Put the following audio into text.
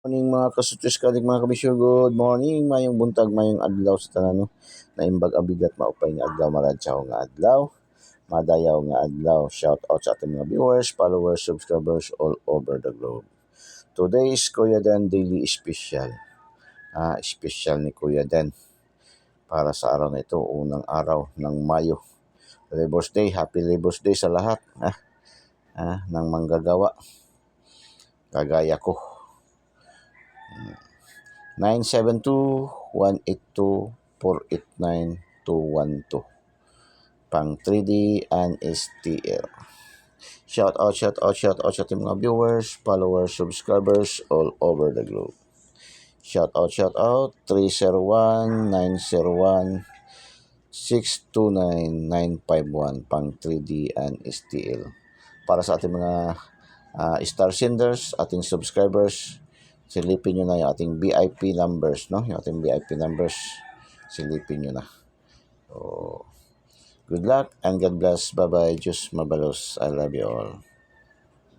Morning mga kasutis kadig mga kabisyo, good morning, mayong buntag, mayong adlaw sa tanan no. Naimbag abigat maupay nga adlaw, maradyaw nga adlaw, madayaw nga adlaw. Shout out sa ating mga viewers, followers, subscribers all over the globe. Today is Kuya Dan Daily Special. Special ni Kuya Dan para sa araw na ito, unang araw ng Mayo. Labor's Day, happy Labor's Day sa lahat ng manggagawa. Kagaya ko. 972-182-489-212 pang 3D and STL. Shout out sa ating mga viewers, followers, subscribers all over the globe. Shout out 301-901-629-951 pang 3D and STL. Para sa ating mga star senders, ating subscribers, silipin nyo na yung ating VIP numbers, no? Yung ating VIP numbers, silipin nyo na. So, good luck and God bless. Bye-bye. Diyos mabalos. I love you all.